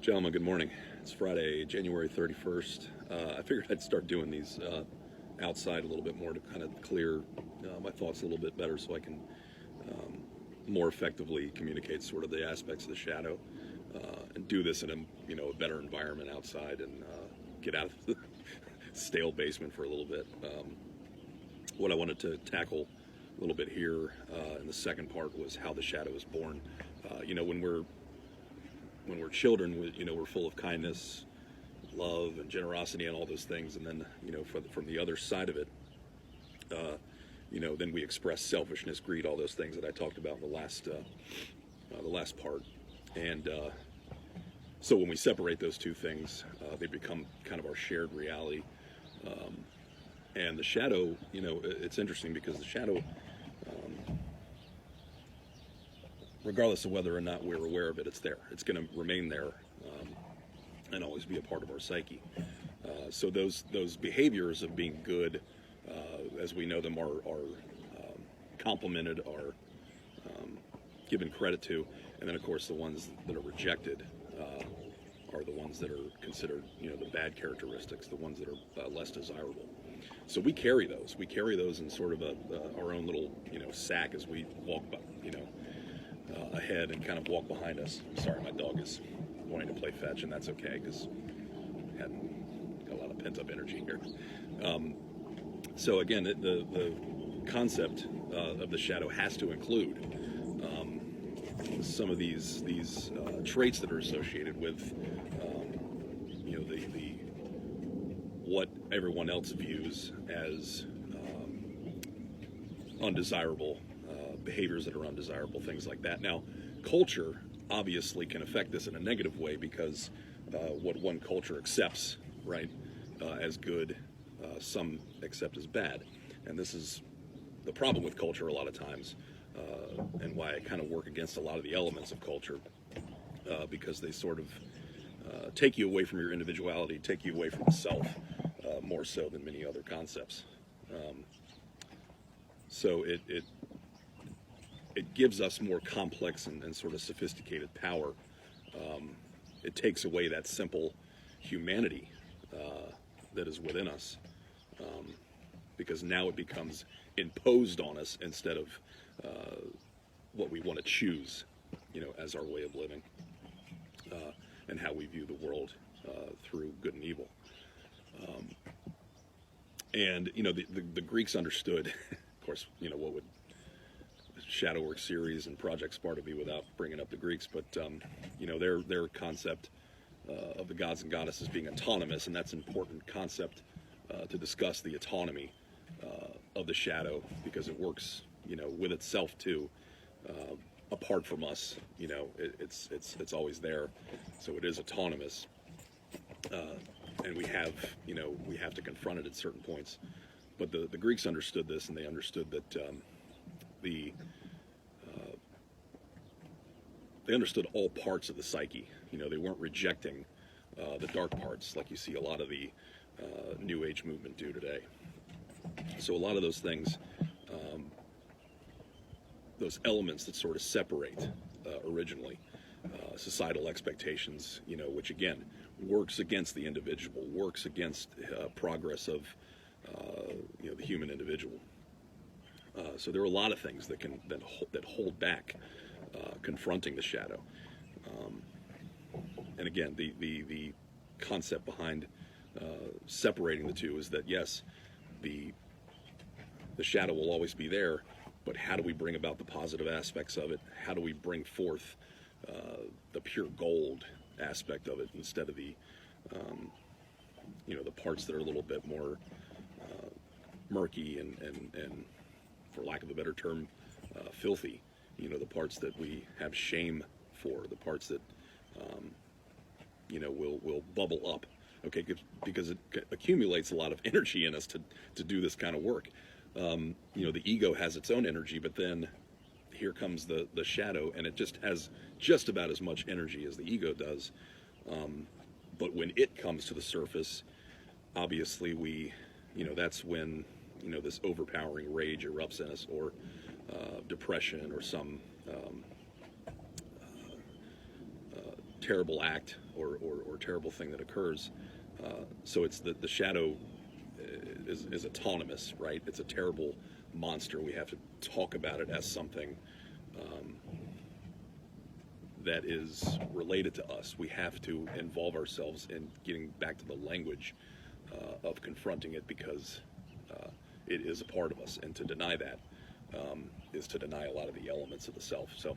Gentlemen, good morning. It's Friday, January 31st. I figured I'd start doing these outside a little bit more to kind of clear my thoughts a little bit better so I can more effectively communicate sort of the aspects of the shadow and do this in a better environment outside and get out of the stale basement for a little bit. What I wanted to tackle a little bit here in the second part was how the shadow is born. When we're children, we're full of kindness, love, and generosity, and all those things. And then, from the other side of it, then we express selfishness, greed, all those things that I talked about in the last part. And so when we separate those two things, they become kind of our shared reality. And the shadow, it's interesting because the shadow, regardless of whether or not we're aware of it, it's there. It's going to remain there and always be a part of our psyche. So those behaviors of being good, as we know them, are complimented, are given credit to, and then of course the ones that are rejected are the ones that are considered, the bad characteristics, the ones that are less desirable. So we carry those. We carry those in sort of our own little, sack as we walk, ahead and kind of walk behind us. I'm sorry, my dog is wanting to play fetch, and that's okay because I had got a lot of pent-up energy here. So again, the concept of the shadow has to include some of these traits that are associated with the what everyone else views as undesirable behaviors that are undesirable, things like that. Now, culture obviously can affect this in a negative way because what one culture accepts, right, as good, some accept as bad. And this is the problem with culture a lot of times, and why I kind of work against a lot of the elements of culture, because they sort of take you away from your individuality, take you away from the self, more so than many other concepts. So it gives us more complex and sort of sophisticated power. It takes away that simple humanity that is within us, because now it becomes imposed on us instead of what we want to choose, as our way of living, and how we view the world through good and evil. And the Greeks understood, of course, what would Shadowwork series and Project Sparta be without bringing up the Greeks, but their concept of the gods and goddesses being autonomous, and that's an important concept to discuss, the autonomy of the shadow, because it works with itself too, apart from us. It's always there, so it is autonomous, and we have to confront it at certain points. But the Greeks understood this, and they understood that they understood all parts of the psyche. They weren't rejecting the dark parts like you see a lot of the New Age movement do today. So a lot of those things, those elements that sort of separate originally societal expectations, which again works against the individual, works against progress of the human individual. So there are a lot of things that hold back confronting the shadow. And again, the concept behind separating the two is that yes, the shadow will always be there, but how do we bring about the positive aspects of it? How do we bring forth the pure gold aspect of it instead of the the parts that are a little bit more murky and for lack of a better term, filthy. The parts that we have shame for, the parts that will bubble up. Okay, because it accumulates a lot of energy in us to do this kind of work. The ego has its own energy, but then here comes the shadow, and it just has just about as much energy as the ego does. But when it comes to the surface, obviously that's when this overpowering rage erupts in us, or depression, or some terrible act or terrible thing that occurs. So it's the shadow is autonomous, right? It's a terrible monster. We have to talk about it as something that is related to us. We have to involve ourselves in getting back to the language of confronting it, because it is a part of us, and to deny that is to deny a lot of the elements of the self. So